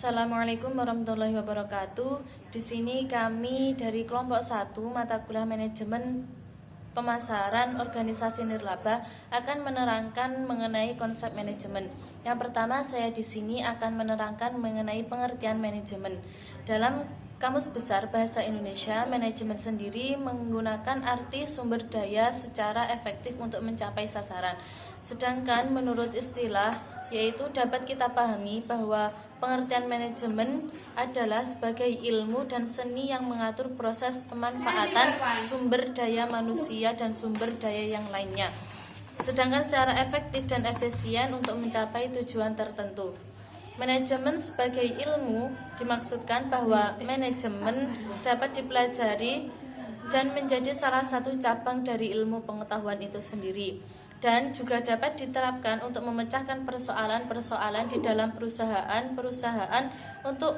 Assalamualaikum warahmatullahi wabarakatuh. Di sini kami dari kelompok 1 mata kuliah manajemen pemasaran organisasi nirlaba akan menerangkan mengenai konsep manajemen. Yang pertama, saya di sini akan menerangkan mengenai pengertian manajemen. Dalam Kamus Besar Bahasa Indonesia, manajemen sendiri menggunakan arti sumber daya secara efektif untuk mencapai sasaran. Sedangkan menurut istilah, yaitu dapat kita pahami bahwa pengertian manajemen adalah sebagai ilmu dan seni yang mengatur proses pemanfaatan sumber daya manusia dan sumber daya yang lainnya, sedangkan secara efektif dan efisien untuk mencapai tujuan tertentu. Manajemen sebagai ilmu dimaksudkan bahwa manajemen dapat dipelajari dan menjadi salah satu cabang dari ilmu pengetahuan itu sendiri, dan juga dapat diterapkan untuk memecahkan persoalan-persoalan di dalam perusahaan untuk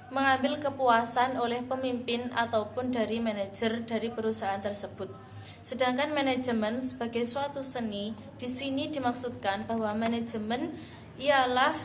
mengambil kepuasan oleh pemimpin ataupun dari manajer dari perusahaan tersebut. Sedangkan manajemen sebagai suatu seni, di sini dimaksudkan bahwa manajemen ialah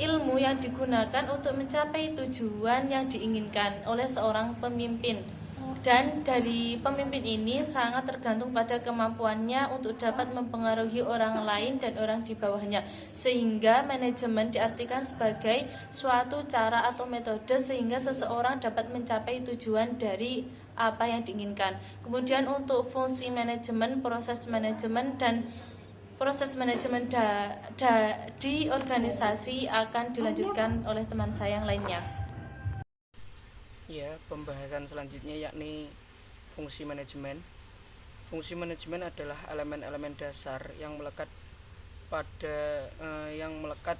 ilmu yang digunakan untuk mencapai tujuan yang diinginkan oleh seorang pemimpin. Dan dari pemimpin ini sangat tergantung pada kemampuannya untuk dapat mempengaruhi orang lain dan orang di bawahnya. Sehingga manajemen diartikan sebagai suatu cara atau metode sehingga seseorang dapat mencapai tujuan dari apa yang diinginkan. Kemudian untuk fungsi manajemen, proses manajemen di organisasi akan dilanjutkan oleh teman saya yang lainnya. Ya, pembahasan selanjutnya yakni fungsi manajemen. Fungsi manajemen adalah elemen-elemen dasar yang melekat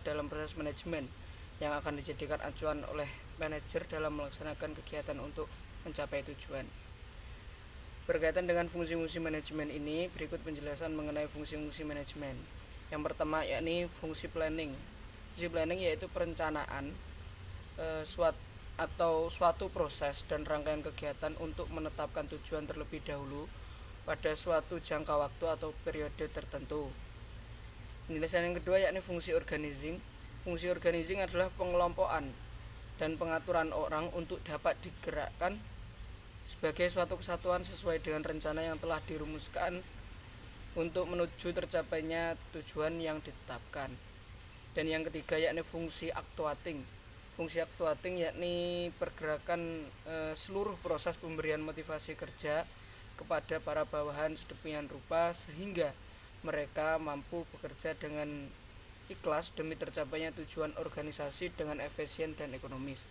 dalam proses manajemen yang akan dijadikan acuan oleh manajer dalam melaksanakan kegiatan untuk mencapai tujuan. Berkaitan dengan fungsi-fungsi manajemen ini, berikut penjelasan mengenai fungsi-fungsi manajemen. Yang pertama yakni fungsi planning. Fungsi planning yaitu perencanaan suatu proses dan rangkaian kegiatan untuk menetapkan tujuan terlebih dahulu pada suatu jangka waktu atau periode tertentu. Penjelasan yang kedua yakni fungsi organizing. Fungsi organizing adalah pengelompokan dan pengaturan orang untuk dapat digerakkan sebagai suatu kesatuan sesuai dengan rencana yang telah dirumuskan untuk menuju tercapainya tujuan yang ditetapkan. Dan yang ketiga yakni fungsi actuating. Fungsi actuating yakni pergerakan seluruh proses pemberian motivasi kerja kepada para bawahan sedemikian rupa sehingga mereka mampu bekerja dengan ikhlas demi tercapainya tujuan organisasi dengan efisien dan ekonomis.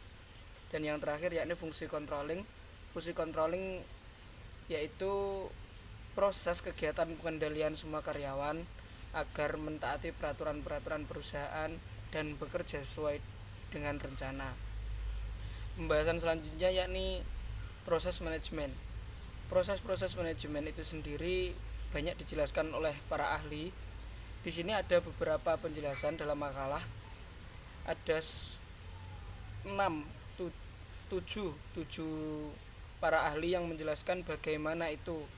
Dan yang terakhir yakni fungsi controlling. Fungsi controlling yaitu proses kegiatan pengendalian semua karyawan agar mentaati peraturan-peraturan perusahaan dan bekerja sesuai dengan rencana. Pembahasan selanjutnya yakni proses manajemen. Proses-proses manajemen itu sendiri banyak dijelaskan oleh para ahli. Di sini ada beberapa penjelasan dalam makalah. Ada 7 para ahli yang menjelaskan bagaimana itu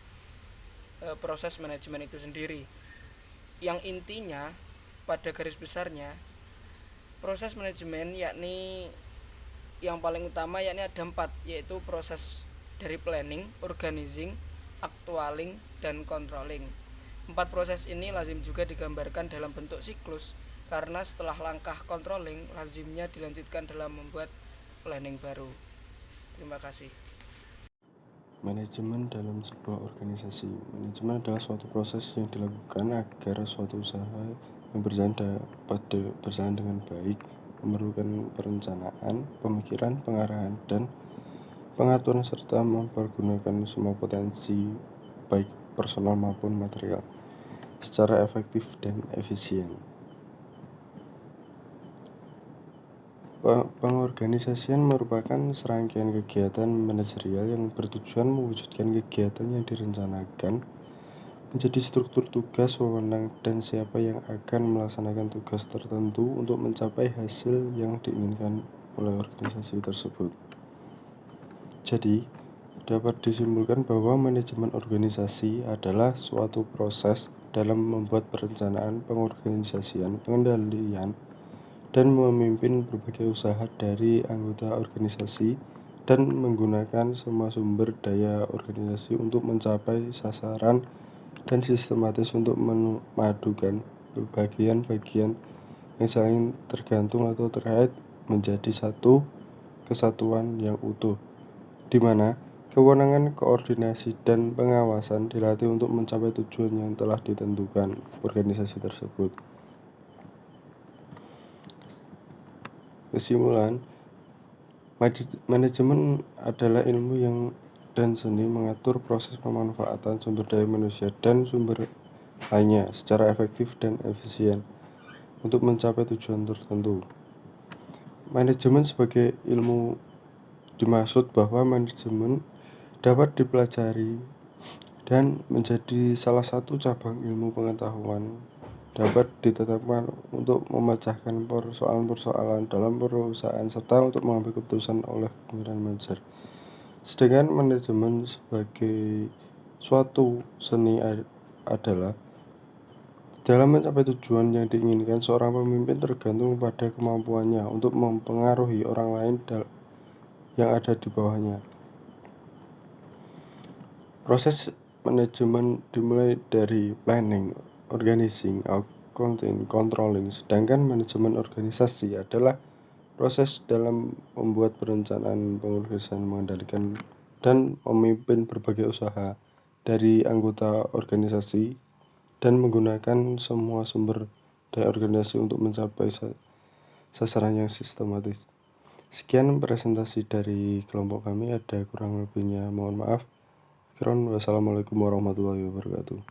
proses manajemen itu sendiri. Yang intinya pada garis besarnya proses manajemen yakni yang paling utama yakni ada 4, yaitu proses dari planning, organizing, actualing, dan controlling. 4 proses ini lazim juga digambarkan dalam bentuk siklus karena setelah langkah controlling lazimnya dilanjutkan dalam membuat planning baru. Terima kasih. Manajemen dalam sebuah organisasi. Manajemen adalah suatu proses yang dilakukan agar suatu usaha yang berjalan dengan baik, memerlukan perencanaan, pemikiran, pengarahan, dan pengaturan serta mempergunakan semua potensi baik personal maupun material secara efektif dan efisien. Pengorganisasian merupakan serangkaian kegiatan manajerial yang bertujuan mewujudkan kegiatan yang direncanakan menjadi struktur tugas, wewenang, dan siapa yang akan melaksanakan tugas tertentu untuk mencapai hasil yang diinginkan oleh organisasi tersebut. Jadi, dapat disimpulkan bahwa manajemen organisasi adalah suatu proses dalam membuat perencanaan, pengorganisasian, pengendalian, dan memimpin berbagai usaha dari anggota organisasi dan menggunakan semua sumber daya organisasi untuk mencapai sasaran dan sistematis untuk memadukan bagian-bagian yang saling tergantung atau terkait menjadi satu kesatuan yang utuh, di mana kewenangan koordinasi dan pengawasan dilatih untuk mencapai tujuan yang telah ditentukan organisasi tersebut. Kesimpulan, manajemen adalah ilmu yang dan seni mengatur proses pemanfaatan sumber daya manusia dan sumber lainnya secara efektif dan efisien untuk mencapai tujuan tertentu. Manajemen sebagai ilmu dimaksud bahwa manajemen dapat dipelajari dan menjadi salah satu cabang ilmu pengetahuan dapat ditetapkan untuk memecahkan persoalan-persoalan dalam perusahaan serta untuk mengambil keputusan oleh pimpinan manajer. Sedangkan manajemen sebagai suatu seni adalah dalam mencapai tujuan yang diinginkan, seorang pemimpin tergantung pada kemampuannya untuk mempengaruhi orang lain yang ada di bawahnya. Proses manajemen dimulai dari planning, organizing, accounting, controlling, sedangkan manajemen organisasi adalah proses dalam membuat perencanaan, pengorganisasian, mengendalikan, dan memimpin berbagai usaha dari anggota organisasi dan menggunakan semua sumber daya organisasi untuk mencapai sasaran yang sistematis. Sekian presentasi dari kelompok kami, ada kurang lebihnya mohon maaf. Wassalamualaikum warahmatullahi wabarakatuh.